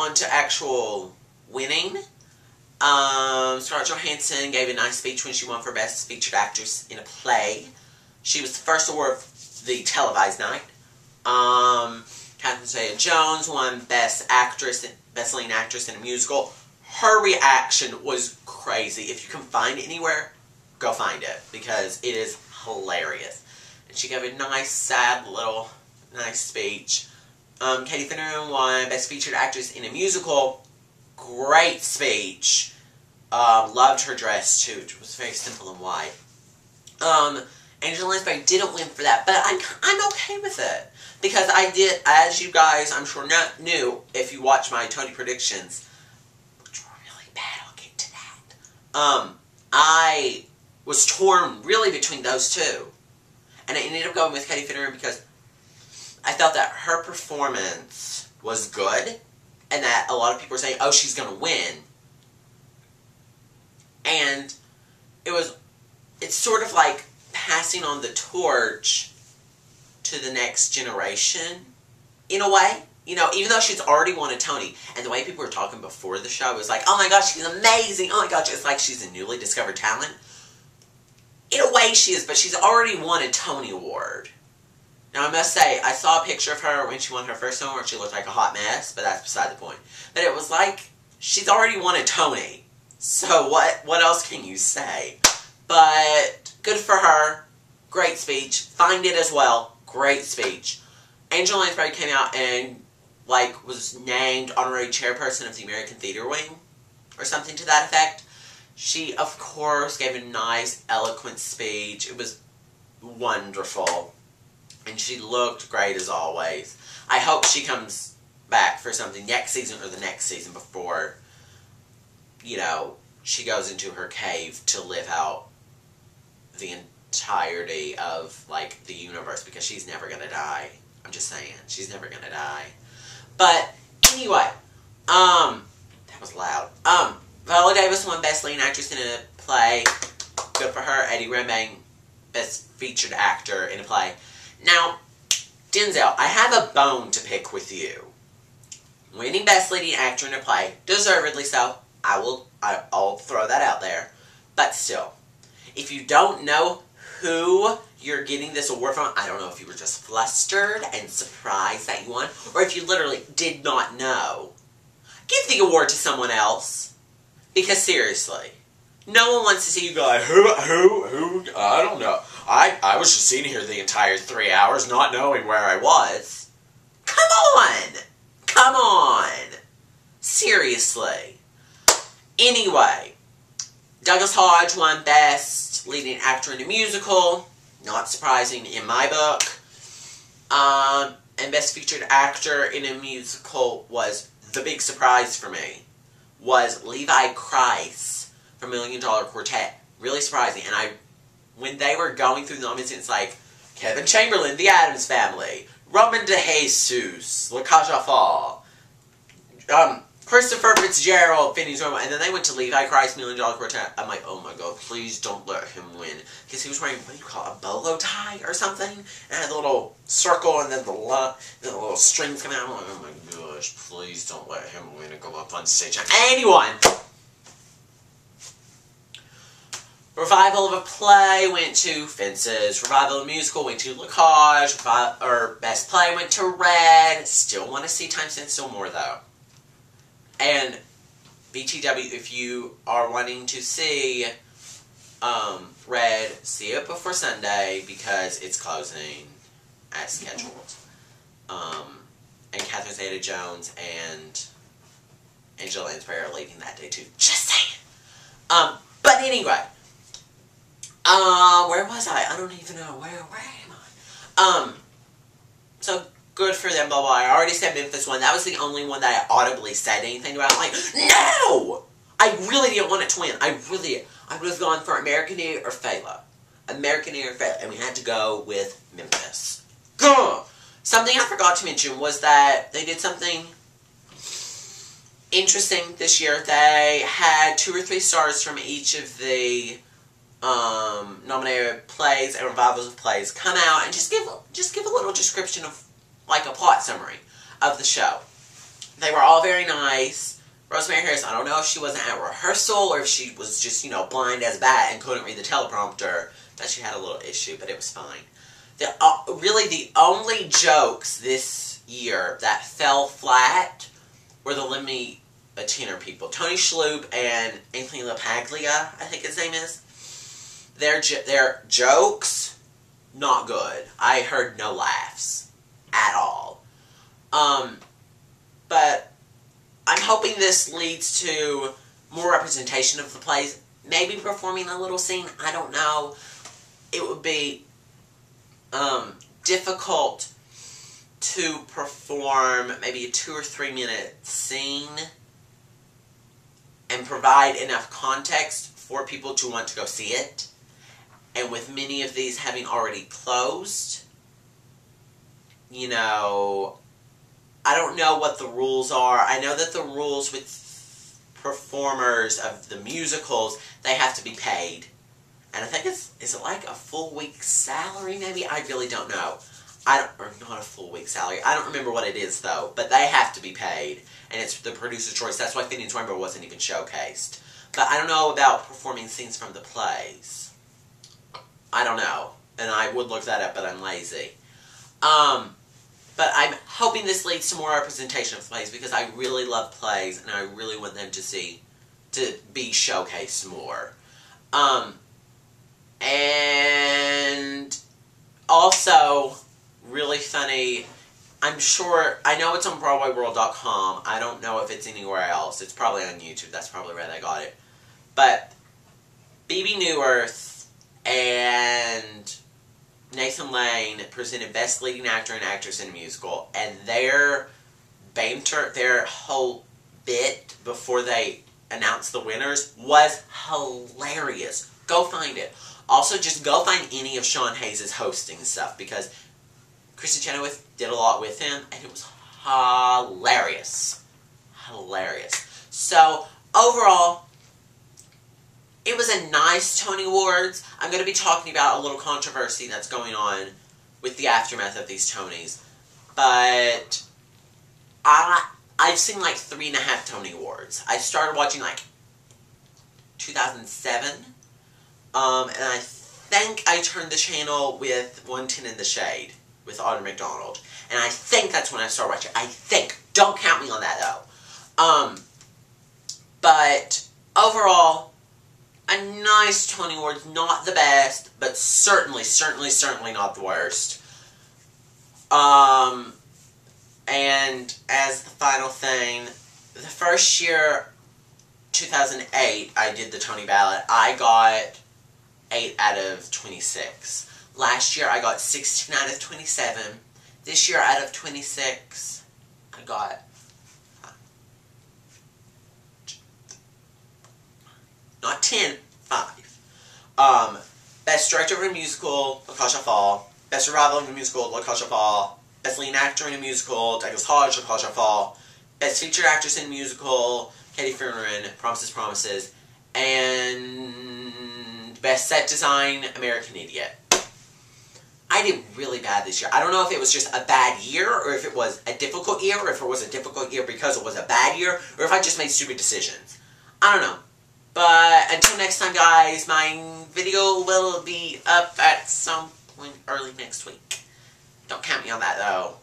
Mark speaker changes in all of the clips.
Speaker 1: on to actual winning. Scarlett Johansson gave a nice speech when she won for Best Featured Actress in a Play. She was the first award of the televised night. Catherine Zeta-Jones won Best Leading Actress in a Musical. Her reaction was crazy. If you can find it anywhere, go find it, because it is hilarious. And she gave a nice, sad little, nice speech. Katie Finneran won Best Featured Actress in a Musical. Great speech. Loved her dress too. It was very simple and white. Angela Lansbury didn't win for that, but I'm okay with it. Because I did, as you guys, I'm sure knew, if you watch my Tony predictions, which were really bad, I'll get to that. I was torn really between those two. And I ended up going with Katie Finneran because I felt that her performance was good, and that a lot of people were saying, oh, she's going to win. And it's sort of like passing on the torch to the next generation, in a way. You know, even though she's already won a Tony, and the way people were talking before the show was like, oh my gosh, she's amazing, oh my gosh, it's like she's a newly discovered talent. In a way she is, but she's already won a Tony Award. Now I must say, I saw a picture of her when she won her first award, she looked like a hot mess, but that's beside the point. But it was like, she's already won a Tony. So what else can you say? But good for her. Great speech. Find it as well. Great speech. Angela Lansbury came out and was named honorary chairperson of the American Theater Wing, or something to that effect. She, of course, gave a nice, eloquent speech. It was wonderful. And she looked great as always. I hope she comes back for something next season or the next season before, you know, she goes into her cave to live out the entirety of, the universe, because she's never gonna die. I'm just saying, she's never gonna die. But, anyway, that was loud. Viola Davis won Best Leading Actress in a Play. Good for her. Eddie Redmayne, Best Featured Actor in a Play. Now, Denzel, I have a bone to pick with you. Winning Best Leading Actor in a Play, deservedly so. I'll throw that out there. But still, if you don't know who you're getting this award from, I don't know if you were just flustered and surprised that you won, or if you literally did not know, give the award to someone else. Because seriously, no one wants to see you go like, who, I don't know. I was just sitting here the entire 3 hours not knowing where I was. Come on! Come on! Seriously. Anyway, Douglas Hodge won Best Leading Actor in a Musical. Not surprising in my book. And Best Featured Actor in a Musical was the big surprise for me. Was Levi Kreiss from $1 Million Quartet. Really surprising. And when they were going through the nominations, it's like Kevin Chamberlain, The Addams Family, Roman DeJesus, La Caja Fall, Christopher Fitzgerald, Phineas Romo, and then they went to Levi Kreiss, $1 Million Quartet. I'm like, oh my god, please don't let him win. Because he was wearing, what do you call it, a bolo tie or something? And it had the little circle and then the little strings coming out. I'm like, oh my gosh, please don't let him win and go up on stage. Anyone! Revival of a Play went to Fences. Revival of a Musical went to La Cage. Best Play went to Red. Still want to see Time Stands Still more, though. And BTW, if you are wanting to see Red, see it before Sunday, because it's closing as scheduled. And Catherine Zeta-Jones and Angela Lansbury are leaving that day, too. Just saying. But anyway. Where was I? I don't even know. Where am I? So, good for them, blah, blah. I already said Memphis won. That was the only one that I audibly said anything about. I'm like, no! I really didn't want it to win. I would have gone for American Idiot or Fela. American Idiot or Fela. And we had to go with Memphis. Gah! Something I forgot to mention was that they did something interesting this year. They had 2 or 3 stars from each of the nominated plays and revivals of plays come out and just give a little description of, like, a plot summary of the show. They were all very nice. Rosemary Harris, I don't know if she wasn't at rehearsal or if she was just, blind as a bat and couldn't read the teleprompter. But she had a little issue, but it was fine. Really, the only jokes this year that fell flat were the Lemmy Tenor people. Tony Shalhoub and Anthony LaPaglia, I think his name is. Their jokes, not good. I heard no laughs at all. But I'm hoping this leads to more representation of the plays. Maybe performing a little scene. I don't know. It would be difficult to perform maybe a 2 or 3 minute scene and provide enough context for people to want to go see it. And with many of these having already closed, I don't know what the rules are. I know that the rules with performers of the musicals, they have to be paid. And I think is it like a full week's salary maybe? I really don't know. Or not a full week's salary. I don't remember what it is though, but they have to be paid. And it's the producer's choice. That's why Phineas Rainbow wasn't even showcased. But I don't know about performing scenes from the plays. I don't know. And I would look that up, but I'm lazy. But I'm hoping this leads to more representation of plays because I really love plays and I really want them to be showcased more. And also, really funny, I know it's on BroadwayWorld.com. I don't know if it's anywhere else. It's probably on YouTube. That's probably where they got it. But Bebe Neuwirth and Nathan Lane presented Best Leading Actor and Actress in a Musical, and their banter, their whole bit before they announced the winners was hilarious. Go find it. Also, just go find any of Sean Hayes' hosting stuff, because Kristen Chenoweth did a lot with him, and it was hilarious. Hilarious. So, overall, it was a nice Tony Awards. I'm going to be talking about a little controversy that's going on with the aftermath of these Tonys. But I've seen like 3.5 Tony Awards. I started watching like 2007. And I think I turned the channel with 110 in the Shade with Audra McDonald. And I think that's when I started watching. I think. Don't count me on that though. But overall, a nice Tony Awards, not the best, but certainly not the worst. And as the final thing, the first year, 2008, I did the Tony ballot. I got 8 out of 26. Last year, I got 16 out of 27. This year, out of 26, I got not 10, 5. Best Director of a Musical, LaCasha Fall. Best Revival of a Musical, LaCasha Fall. Best Leading Actor in a Musical, Douglas Hodge, LaCasha Fall. Best Featured Actress in a Musical, Katie Fernerin, Promises, Promises. And Best Set Design, American Idiot. I did really bad this year. I don't know if it was just a bad year, or if it was a difficult year, or if it was a difficult year because it was a bad year, or if I just made stupid decisions. I don't know. But until next time, guys, my video will be up at some point early next week. Don't count me on that, though.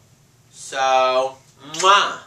Speaker 1: So, mwah!